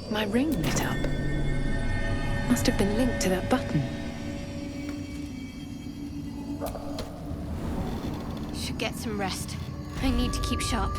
My ring lit up. Must have been linked to that button. Should get some rest. I need to keep sharp.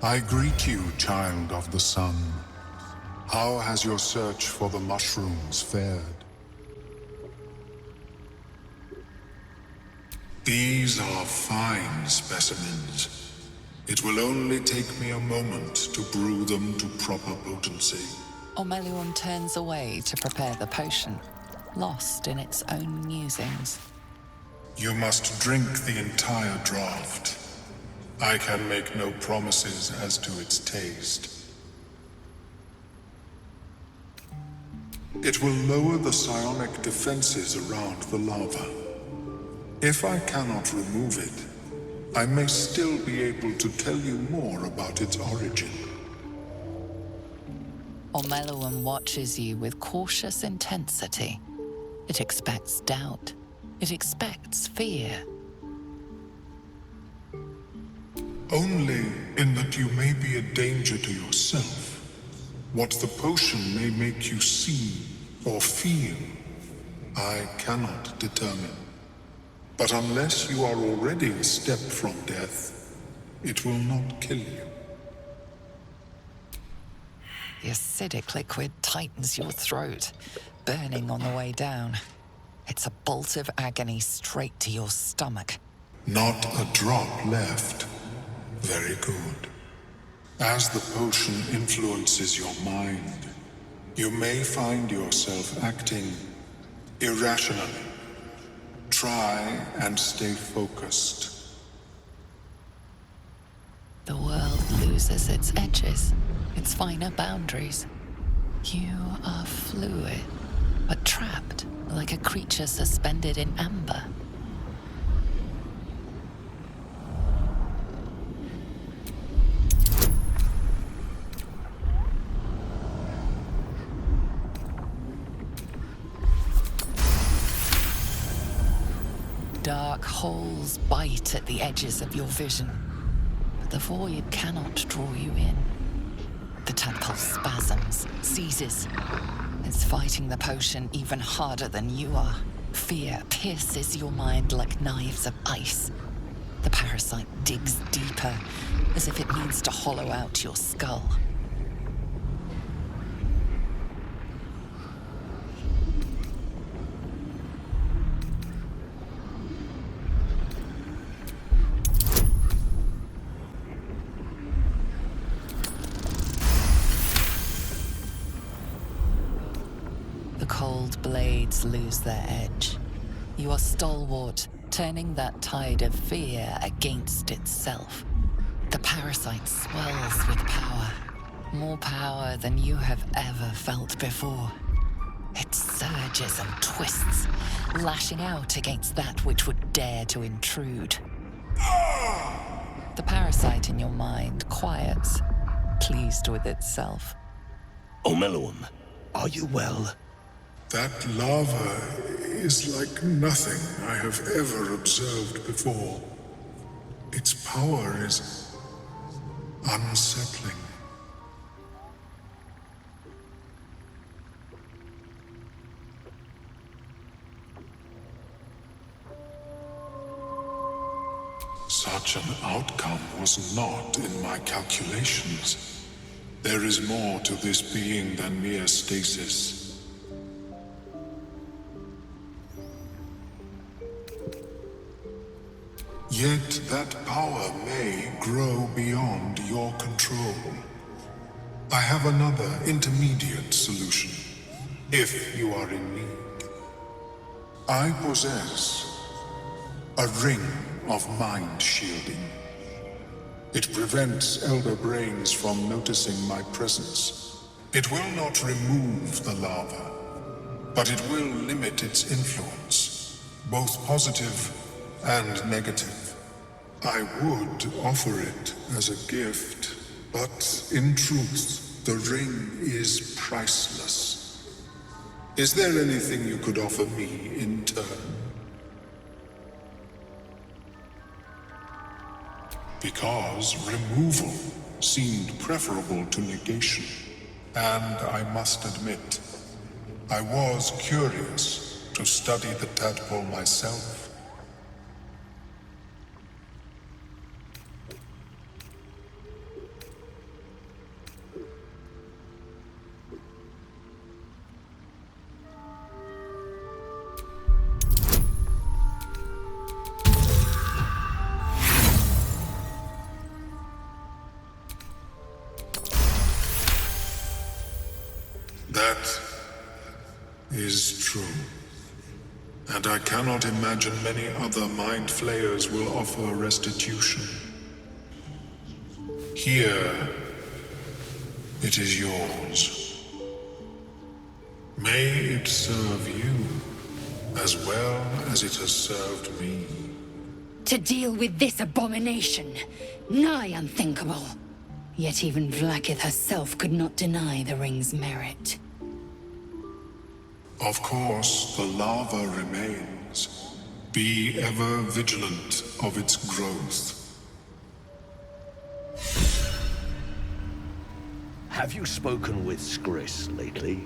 I greet you, child of the sun. How has your search for the mushrooms fared? These are fine specimens. It will only take me a moment to brew them to proper potency. Omeluum turns away to prepare the potion, lost in its own musings. You must drink the entire draught. I can make no promises as to its taste. It will lower the psionic defenses around the lava. If I cannot remove it, I may still be able to tell you more about its origin. Omeluum watches you with cautious intensity. It expects doubt. It expects fear. Only in that you may be a danger to yourself. What the potion may make you see or feel, I cannot determine. But unless you are already a step from death, it will not kill you. The acidic liquid tightens your throat, burning on the way down. It's a bolt of agony straight to your stomach. Not a drop left. Very good. As the potion influences your mind, you may find yourself acting irrationally. Try and stay focused. The world loses its edges, its finer boundaries. You are fluid, but trapped like a creature suspended in amber. Dark holes bite at the edges of your vision, but the void cannot draw you in. The temple spasms, seizes. It's fighting the potion even harder than you are. Fear pierces your mind like knives of ice. The parasite digs deeper, as if it needs to hollow out your skull. themselves lose their edge. You are stalwart, turning that tide of fear against itself. The parasite swells with power. More power than you have ever felt before. It surges and twists, lashing out against that which would dare to intrude. The parasite in your mind quiets, pleased with itself. Omeluum, are you well? That lava is like nothing I have ever observed before. Its power is unsettling. Such an outcome was not in my calculations. There is more to this being than mere stasis. Yet that power may grow beyond your control. I have another intermediate solution, if you are in need. I possess a ring of mind shielding. It prevents elder brains from noticing my presence. It will not remove the lava, but it will limit its influence, both positive and negative. I would offer it as a gift, but in truth, the ring is priceless. Is there anything you could offer me in turn? Because removal seemed preferable to negation. And I must admit, I was curious to study the tadpole myself. That is true. And I cannot imagine many other mind flayers will offer restitution. Here, it is yours. May it serve you as well as it has served me. To deal with this abomination, nigh unthinkable. Yet even Vlaakith herself could not deny the ring's merit. Of course, the lava remains. Be ever vigilant of its growth. Have you spoken with Skris lately?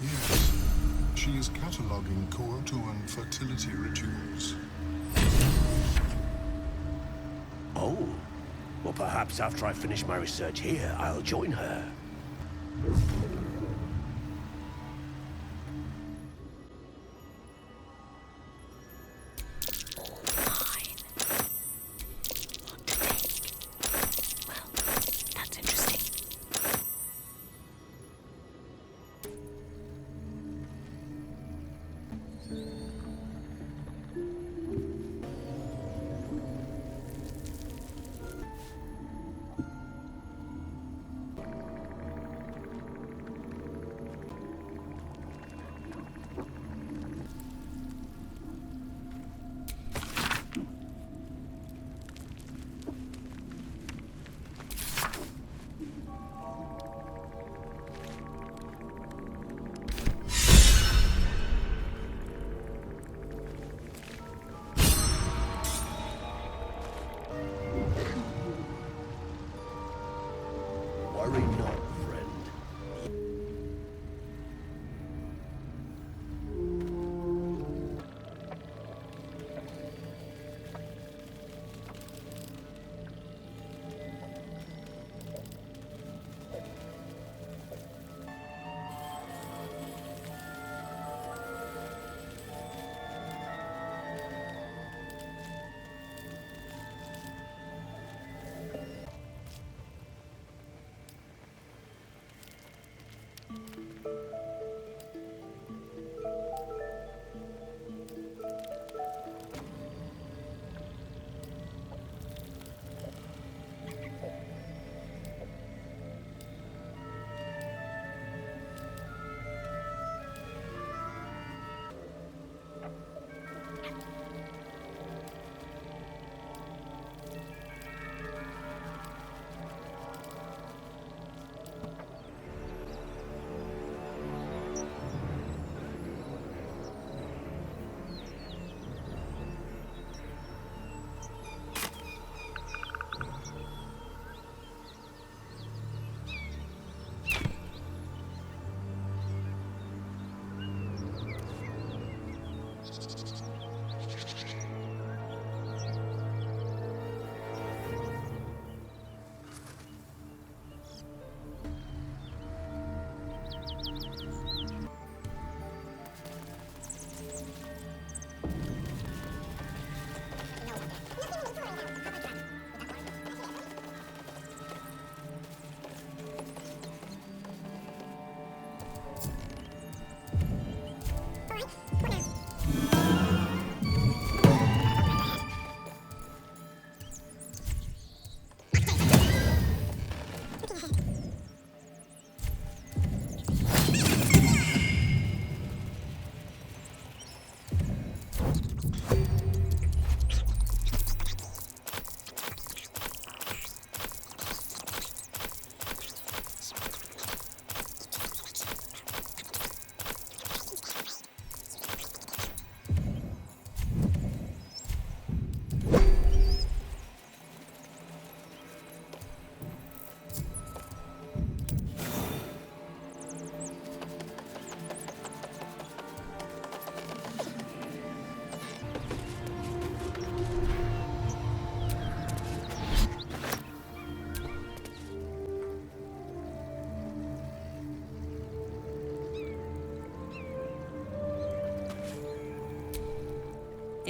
Yes. She is cataloguing Koatuan fertility rituals. Oh. Well, perhaps after I finish my research here, I'll join her.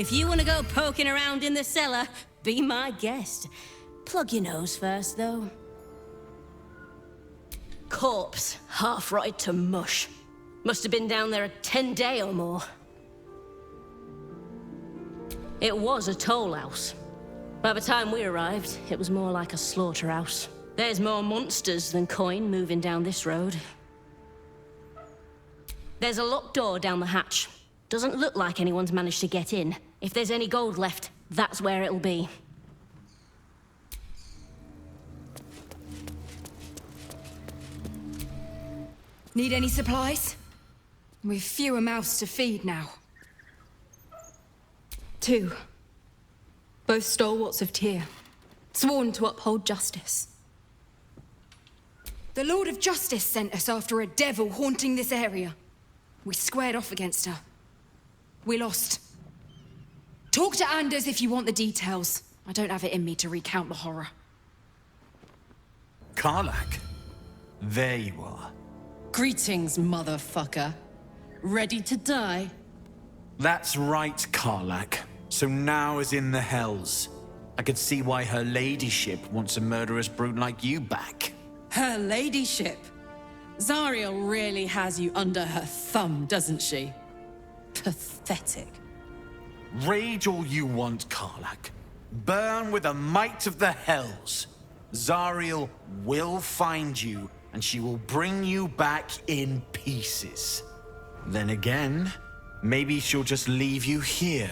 If you want to go poking around in the cellar, be my guest. Plug your nose first, though. Corpse, half rotted to mush. Must have been down there a 10-day or more. It was a toll house. By the time we arrived, it was more like a slaughterhouse. There's more monsters than coin moving down this road. There's a locked door down the hatch. Doesn't look like anyone's managed to get in. If there's any gold left, that's where it'll be. Need any supplies? We've fewer mouths to feed now. 2. Both stalwarts of Tyr, sworn to uphold justice. The Lord of Justice sent us after a devil haunting this area. We squared off against her. We lost. Talk to Anders if you want the details. I don't have it in me to recount the horror. Karlach? There you are. Greetings, motherfucker. Ready to die? That's right, Karlach. So now is in the hells. I could see why her ladyship wants a murderous brute like you back. Her ladyship? Zariel really has you under her thumb, doesn't she? Pathetic. Rage all you want, Karlach. Burn with the might of the hells. Zariel will find you, and she will bring you back in pieces. Then again, maybe she'll just leave you here,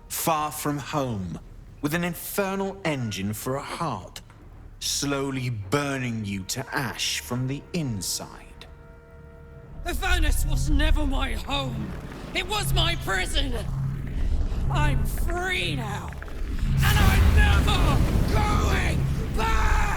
far from home, with an infernal engine for a heart, slowly burning you to ash from the inside. The furnace was never my home. It was my prison. I'm free now, and I'm never going back!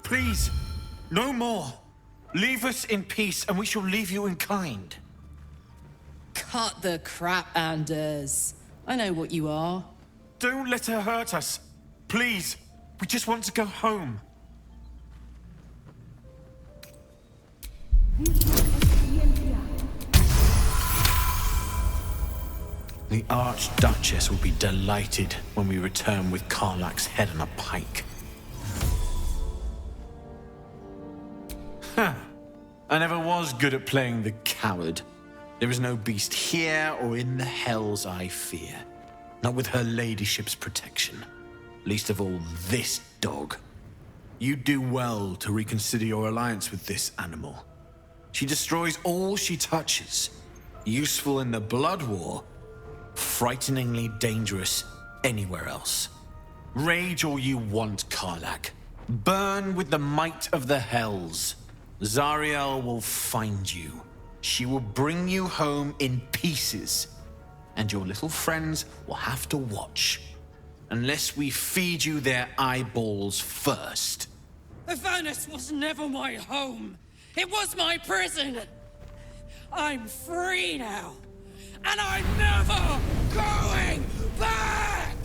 Please, no more. Leave us in peace, and we shall leave you in kind. Cut the crap, Anders. I know what you are. Don't let her hurt us. Please, we just want to go home. The Archduchess will be delighted when we return with Karlach's head on a pike. Huh. I never was good at playing the coward. There is no beast here or in the hells I fear. Not with her ladyship's protection. Least of all this dog. You do well to reconsider your alliance with this animal. She destroys all she touches. Useful in the blood war. Frighteningly dangerous anywhere else. Rage all you want, Karlach. Burn with the might of the hells. Zariel will find you. She will bring you home in pieces. And your little friends will have to watch. Unless we feed you their eyeballs first. The furnace was never my home. It was my prison. I'm free now. And I'm never going back!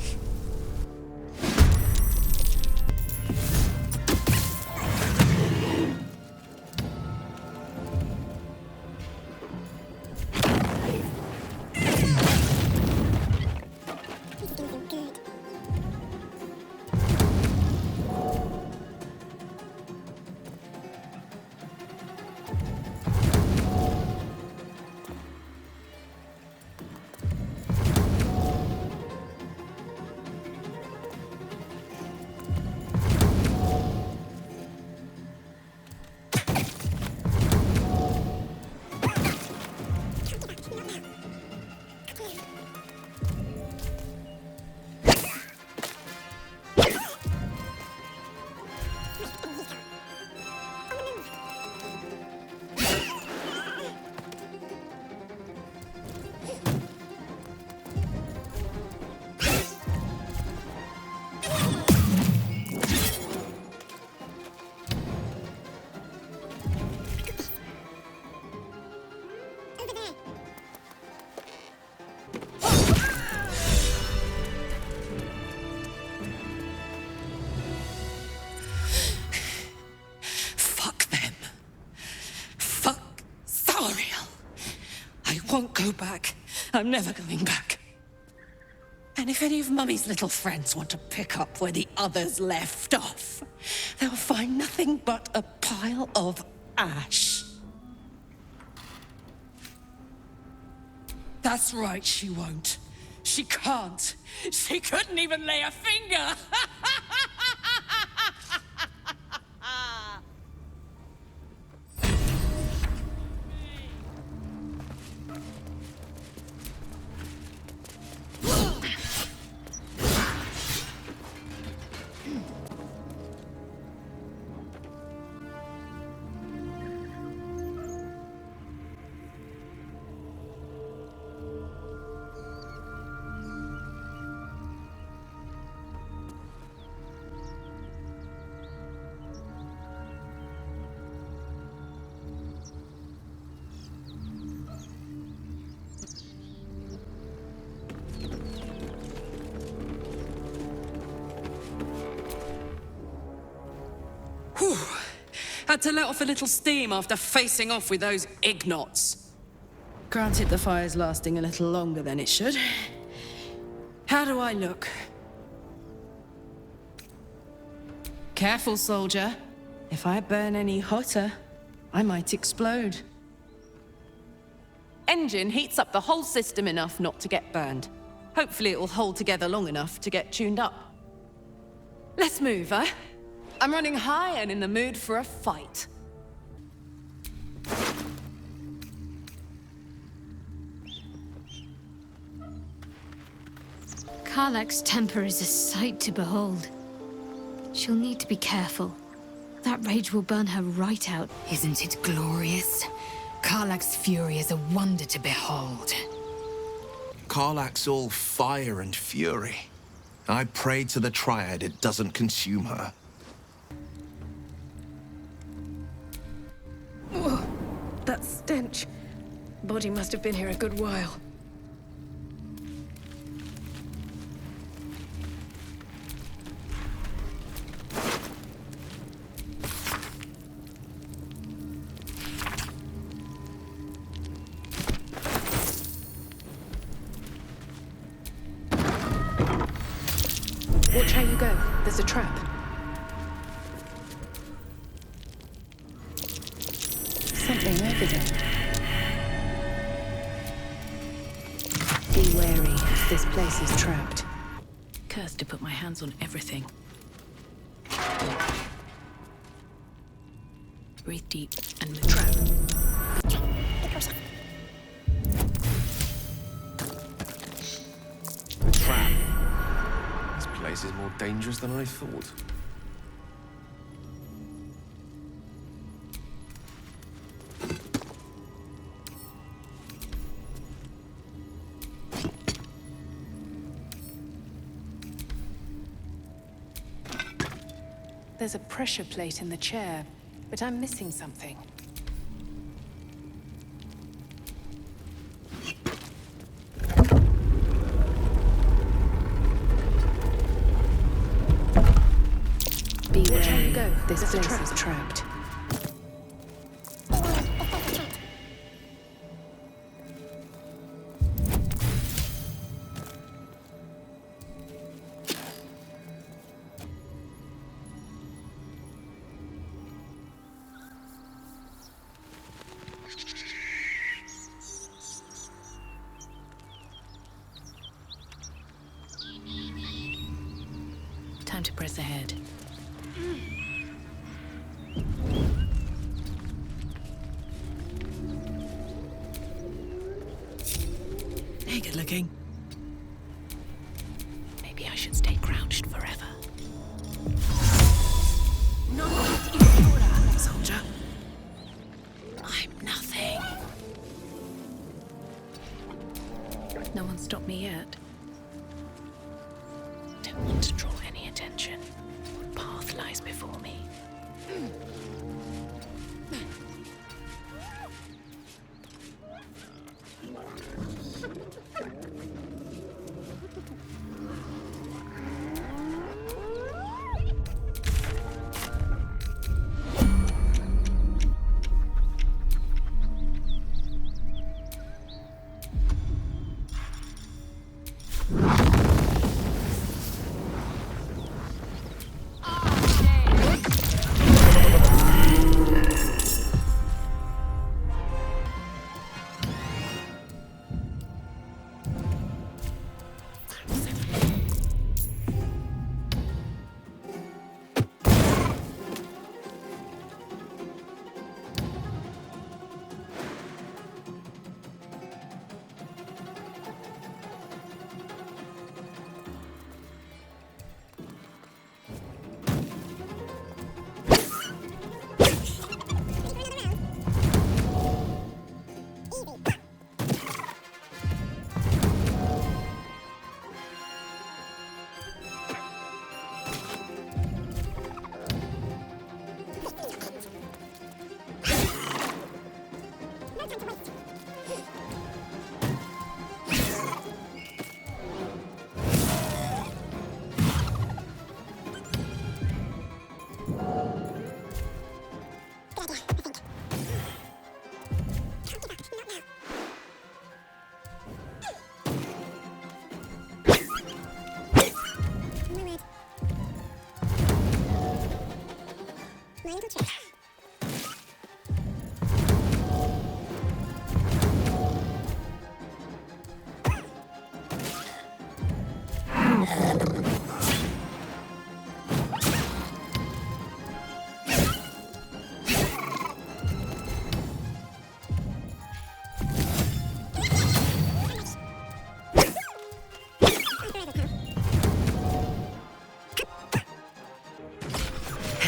I won't go back. I'm never going back. And if any of Mummy's little friends want to pick up where the others left off, they'll find nothing but a pile of ash. That's right, she won't. She can't. She couldn't even lay a finger. Whew. Had to let off a little steam after facing off with those ignots. Granted, the fire's lasting a little longer than it should. How do I look? Careful, soldier. If I burn any hotter, I might explode. Engine heats up the whole system enough not to get burned. Hopefully it will hold together long enough to get tuned up. Let's move, huh? I'm running high and in the mood for a fight. Karlach's temper is a sight to behold. She'll need to be careful. That rage will burn her right out. Isn't it glorious? Karlach's fury is a wonder to behold. Karlach's all fire and fury. I pray to the Triad it doesn't consume her. Oh, that stench. Body must have been here a good while. Watch how you go. There's a trap. Something over there. Be wary. This place is trapped. Cursed to put my hands on everything. Breathe deep and move. Trap. Trap. This place is more dangerous than I thought. there's a pressure plate in the chair, but I'm missing something. Be where you go. This place is trapped. Time to press ahead. Hey, good looking. Maybe I should stay crouched forever. Soldier. I'm nothing. No one stopped me yet. Don't want to draw any attention. What path lies before me?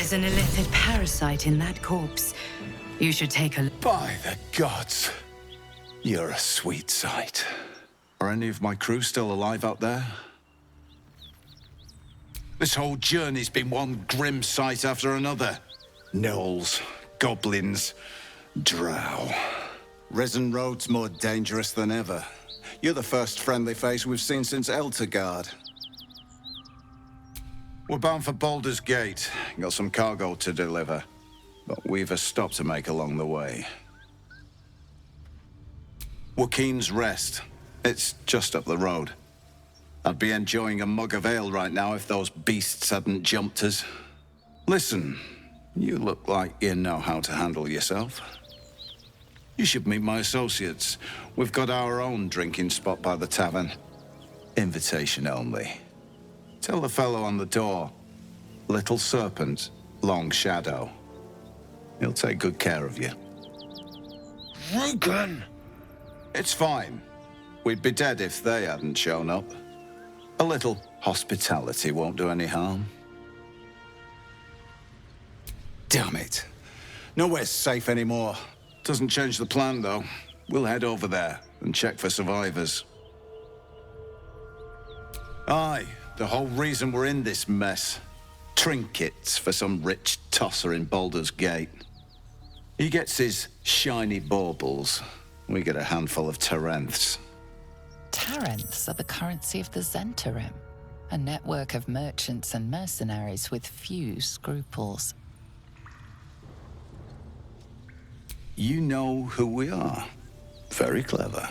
There's an illithid parasite in that corpse. You should take a look. By the gods, you're a sweet sight. Are any of my crew still alive out there? This whole journey's been one grim sight after another. Gnolls, goblins, drow. Risen Road's more dangerous than ever. You're the first friendly face we've seen since Eltergard. We're bound for Baldur's Gate. Got some cargo to deliver. But we've a stop to make along the way. Joaquin's Rest. It's just up the road. I'd be enjoying a mug of ale right now if those beasts hadn't jumped us. Listen, you look like you know how to handle yourself. You should meet my associates. We've got our own drinking spot by the tavern. Invitation only. Tell the fellow on the door. Little Serpent, Long Shadow. He'll take good care of you. Rugen! It's fine. We'd be dead if they hadn't shown up. A little hospitality won't do any harm. Damn it. Nowhere's safe anymore. Doesn't change the plan, though. We'll head over there and check for survivors. Aye, the whole reason we're in this mess. trinkets for some rich tosser in Baldur's Gate. He gets his shiny baubles. We get a handful of taranths. Taranths are the currency of the Zentarim, a network of merchants and mercenaries with few scruples. You know who we are. Very clever.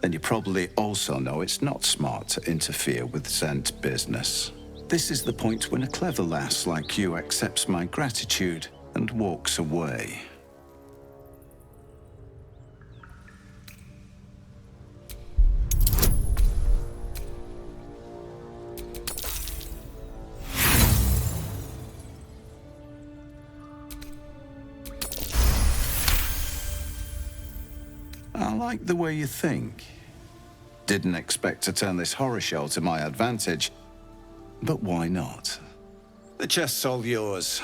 Then you probably also know it's not smart to interfere with Zent business. This is the point when a clever lass like you accepts my gratitude and walks away. I like the way you think. Didn't expect to turn this horror show to my advantage, but why not? The chest's all yours.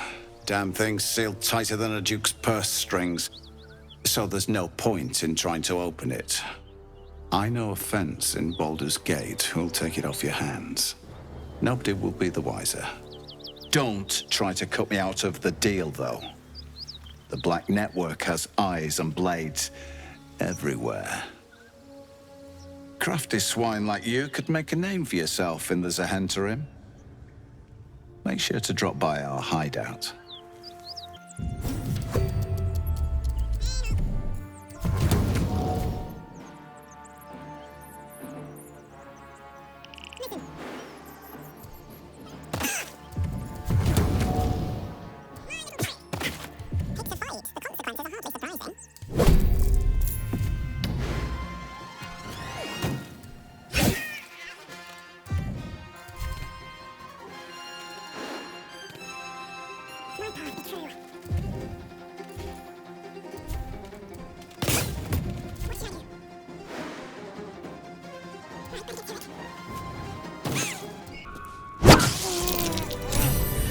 Damn thing's sealed tighter than a duke's purse strings. So there's no point in trying to open it. I know a fence in Baldur's Gate who'll take it off your hands. Nobody will be the wiser. Don't try to cut me out of the deal, though. The Black Network has eyes and blades everywhere. Crafty swine like you could make a name for yourself in the Zahentarim. Make sure to drop by our hideout.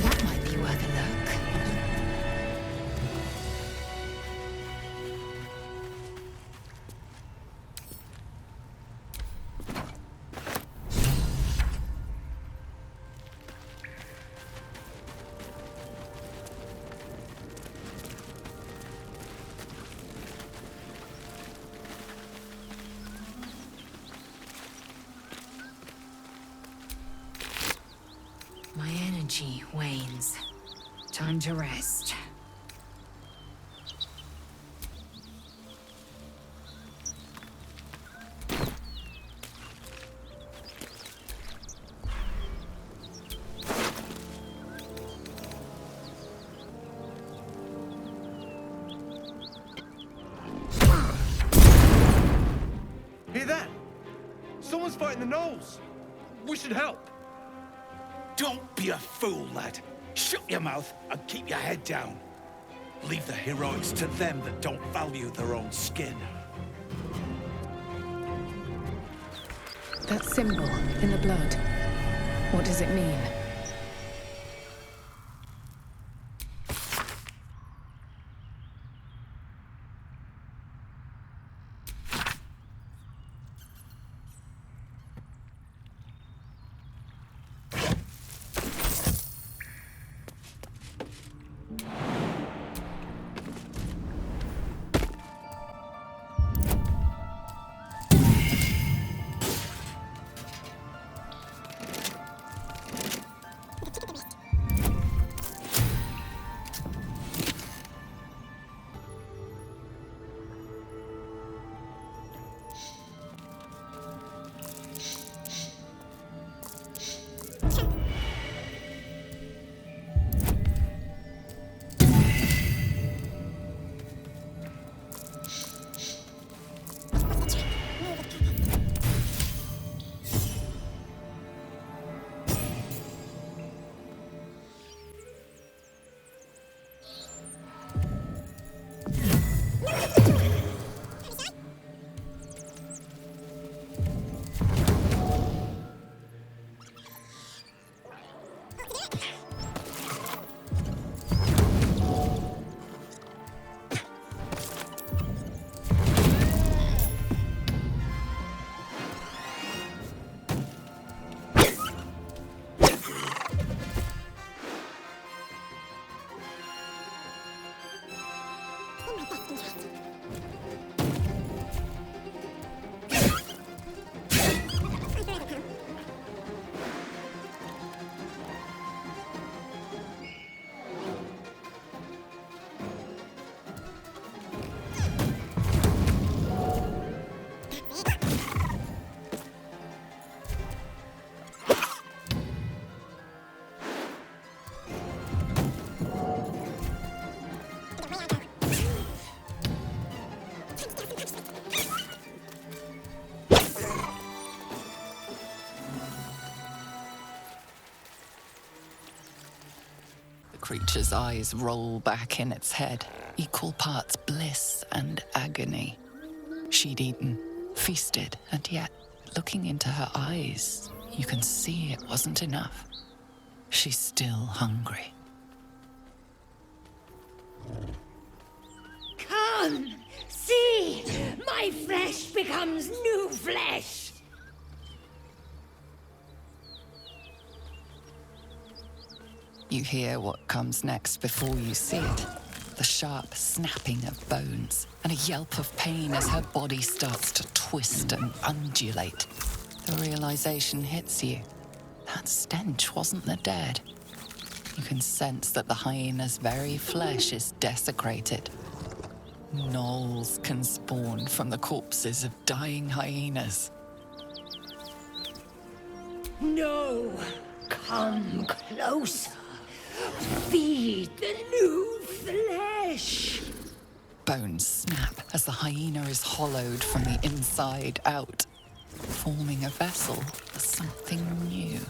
That might be worth a look. My energy wanes. Time to rest. Hear that? Someone's fighting the gnolls. We should help. Don't be a fool, lad. Shut your mouth and keep your head down. Leave the heroics to them that don't value their own skin. That symbol in the blood. What does it mean? creature's eyes roll back in its head, equal parts bliss and agony. She'd eaten, feasted, and yet, looking into her eyes, you can see it wasn't enough. She's still hungry. Come! See! My flesh becomes new flesh! You hear what comes next before you see it. The sharp snapping of bones, and a yelp of pain as her body starts to twist and undulate. The realization hits you. That stench wasn't the dead. You can sense that the hyena's very flesh is desecrated. Gnolls can spawn from the corpses of dying hyenas. No! Come closer! Feed the new flesh! Bones snap as the hyena is hollowed from the inside out, forming a vessel for something new.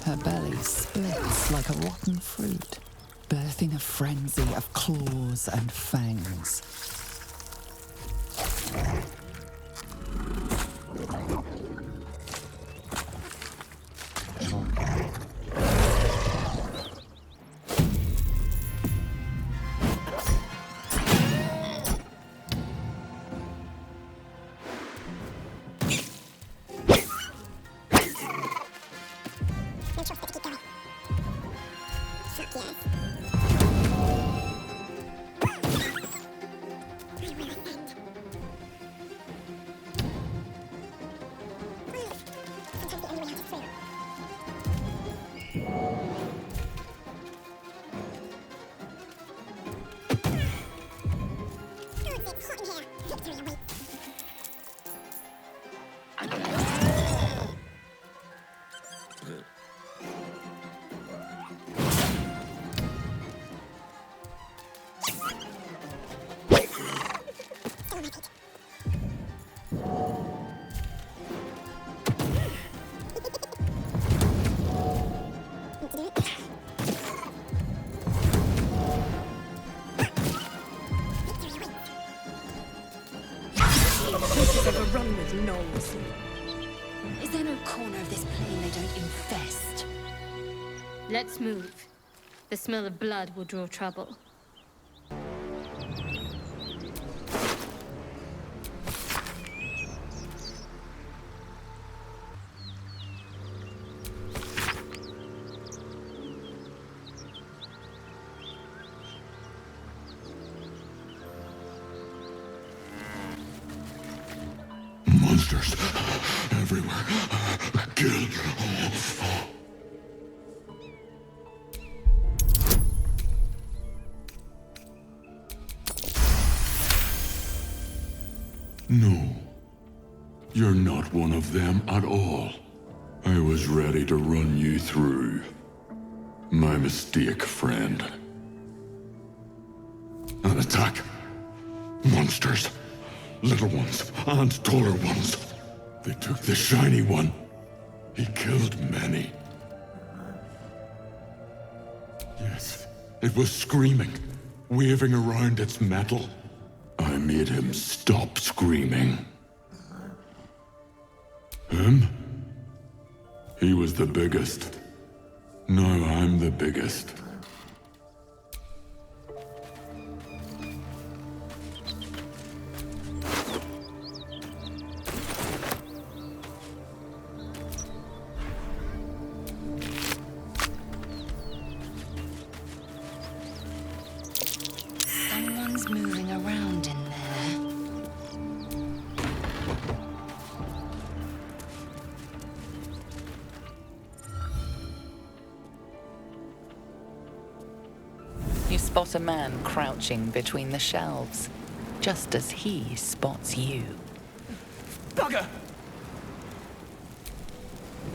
Her belly splits like a rotten fruit, birthing a frenzy of claws and fangs. Overrun with gnolls. Is there no corner of this plain they don't infest? Let's move. The smell of blood will draw trouble. Monsters everywhere. Kill. No. You're not one of them at all. I was ready to run you through. My mistake, friend. An attack. Monsters. Little ones and taller ones. They took the shiny one. He killed many. Yes, it was screaming, waving around its metal. I made him stop screaming. Him? He was the biggest. Now I'm the biggest. Someone's moving around in there. You spot a man crouching between the shelves, just as he spots you. Bugger!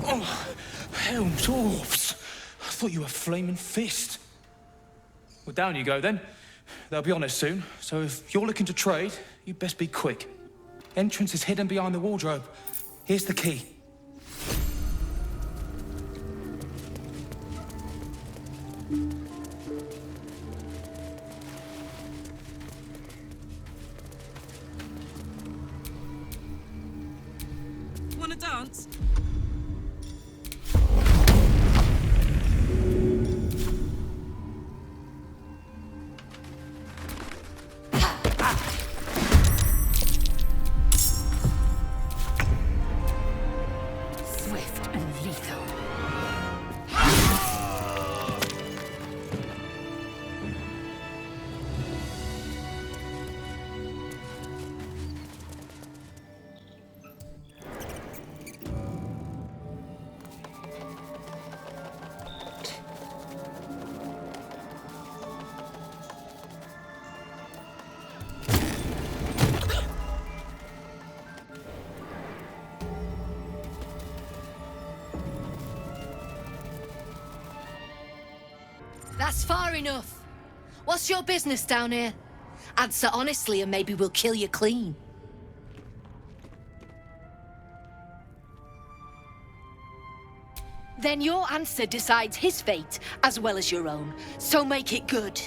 Oh, hell, dwarves! I thought you were flaming fist. Well, down you go then. They'll be on us soon, so if you're looking to trade, you best be quick. Entrance is hidden behind the wardrobe. Here's the key. a dance? Swift and lethal. That's far enough. What's your business down here? Answer honestly and maybe we'll kill you clean. Then your answer decides his fate as well as your own, so make it good.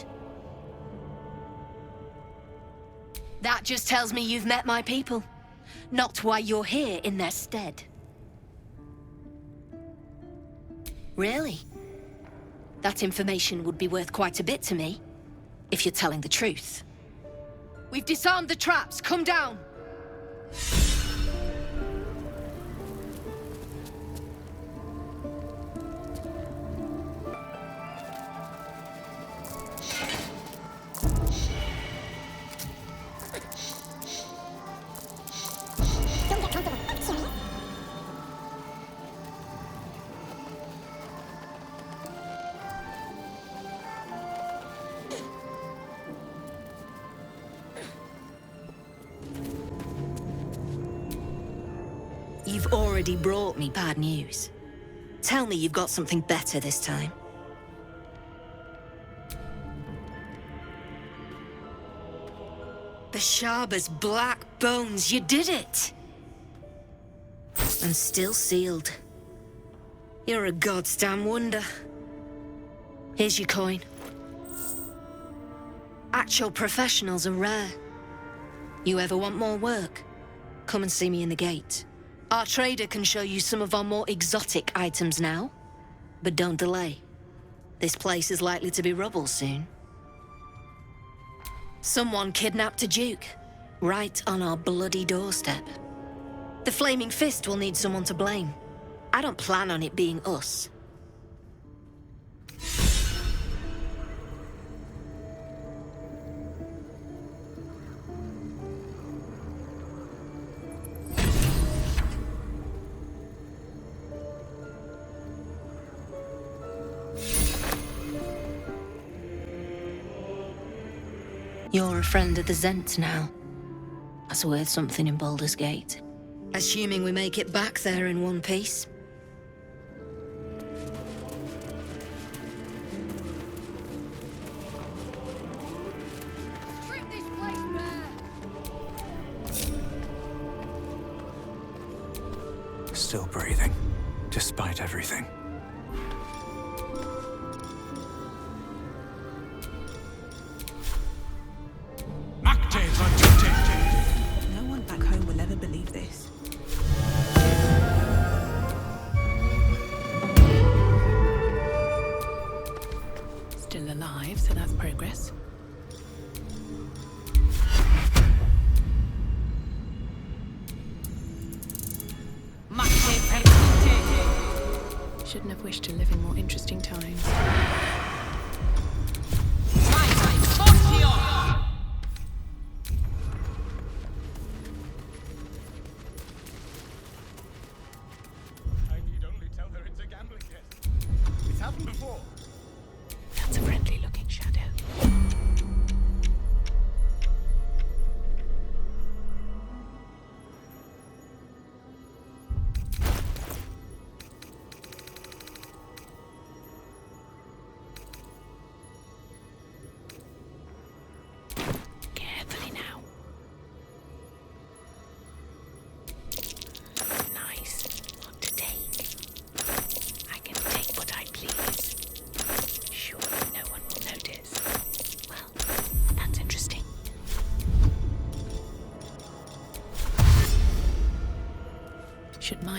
That just tells me you've met my people, not why you're here in their stead. Really? That information would be worth quite a bit to me, if you're telling the truth. We've disarmed the traps. Come down. You've already brought me bad news. Tell me you've got something better this time. Bashaba's black bones, you did it! And still sealed. You're a goddamn wonder. Here's your coin. Actual professionals are rare. You ever want more work? Come and see me in the gate. Our trader can show you some of our more exotic items now. But don't delay. This place is likely to be rubble soon. Someone kidnapped a duke, right on our bloody doorstep. The Flaming Fist will need someone to blame. I don't plan on it being us. You're a friend of the Zent now. That's worth something in Baldur's Gate. Assuming we make it back there in one piece. Strip this place bare! Still breathing, despite everything. No one back home will ever believe this. Still alive, so that's progress. Shouldn't have wished to live in more interesting times. That's a friendly looking shadow.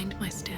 Mind my step.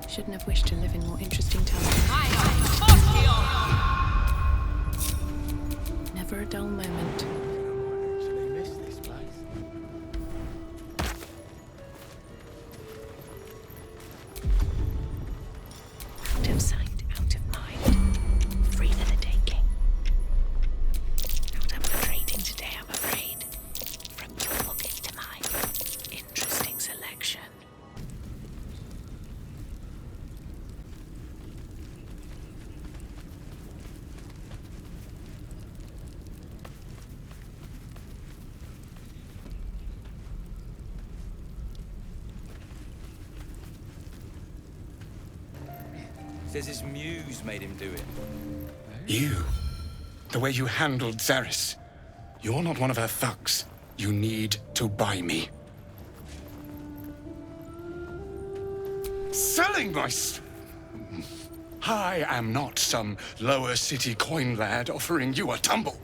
Shouldn't have wished to live in more interesting times. Never a dull moment. Out of sight, out of mind. Free for the taking. Not up for trading today, I'm afraid. From your pocket to mine. Interesting selection. Says his muse made him do it. You. The way you handled Zaris. You're not one of her thugs. You need to buy me. Selling my... I am not some lower city coin lad offering you a tumble.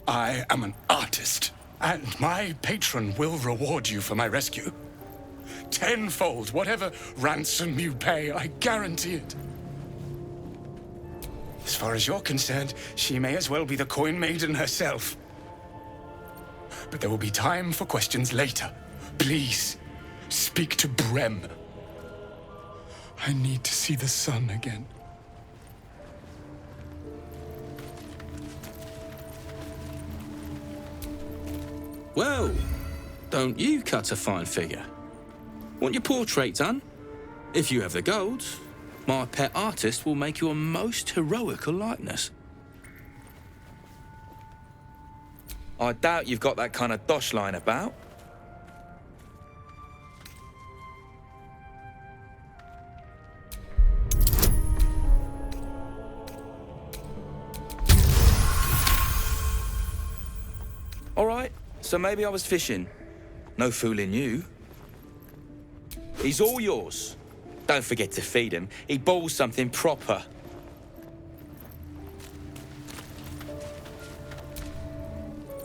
I am an artist, and my patron will reward you for my rescue. Tenfold, whatever ransom you pay, I guarantee it. As far as you're concerned, she may as well be the coin maiden herself. But there will be time for questions later. Please, speak to Brem. I need to see the sun again. Well, don't you cut a fine figure? Want your portrait done? If you have the gold, my pet artist will make you a most heroical likeness. I doubt you've got that kind of dosh lying about. All right, so maybe I was fishing. No fooling you. He's all yours. Don't forget to feed him. He balls something proper.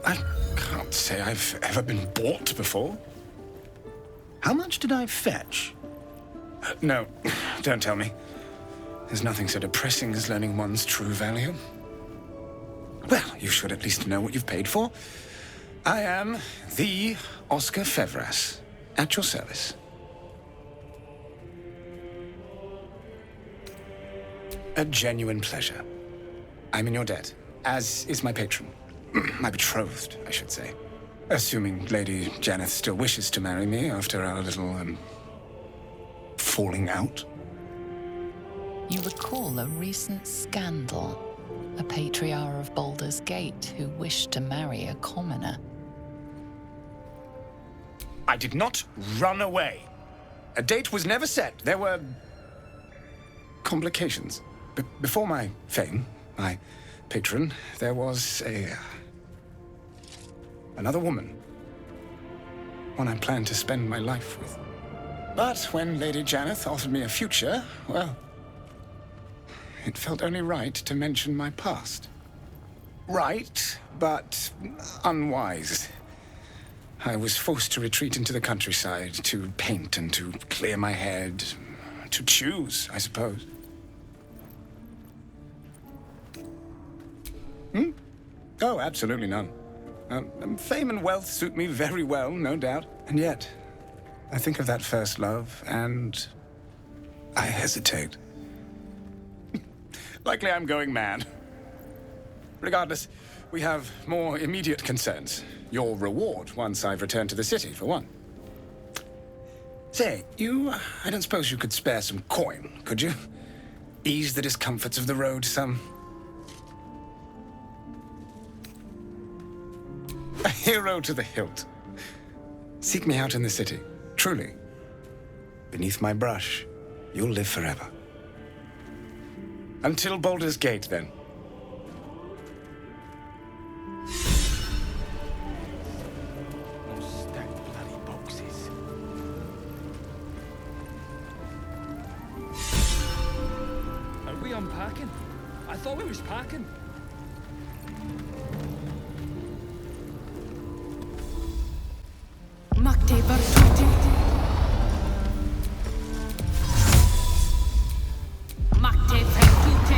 I can't say I've ever been bought before. How much did I fetch? No, don't tell me. There's nothing so depressing as learning one's true value. Well, you should at least know what you've paid for. I am the Oscar Fevras, at your service. A genuine pleasure. I'm in your debt, as is my patron. My betrothed, I should say. Assuming Lady Janeth still wishes to marry me after our little, falling out. You recall a recent scandal. A patriarch of Baldur's Gate who wished to marry a commoner. I did not run away. A date was never set. There were complications. Before my fame, my patron, there was another woman. One I planned to spend my life with. But when Lady Janeth offered me a future, well, it felt only right to mention my past. Right, but unwise. I was forced to retreat into the countryside, to paint and to clear my head, to choose, I suppose. Oh, absolutely none. Fame and wealth suit me very well, no doubt. And yet, I think of that first love, and I hesitate. Likely I'm going mad. Regardless, we have more immediate concerns. Your reward once I've returned to the city, for one. Say, I don't suppose you could spare some coin, could you? Ease the discomforts of the road some. A hero to the hilt. Seek me out in the city, truly. Beneath my brush, you'll live forever. Until Baldur's Gate, then. Are we unpacking? I thought we was packing. Makte Bartute. Makte Bartute.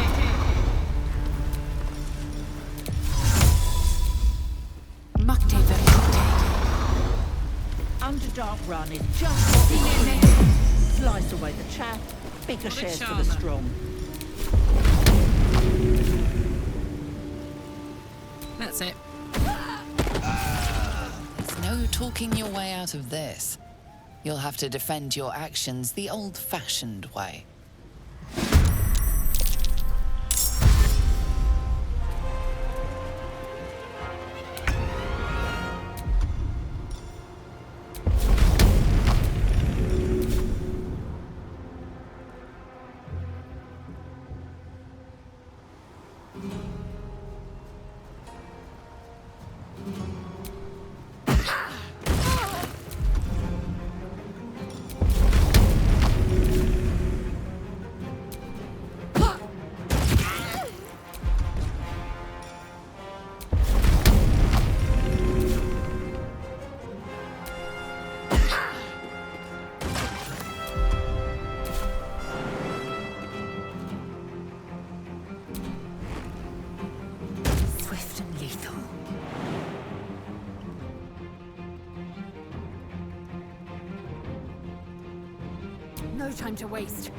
Makte Bartute. Underdark run is just what we need. Slice away the chaff, bigger shares for the strong. That's it. There's no talking your way out of this. You'll have to defend your actions the old-fashioned way. No time to waste.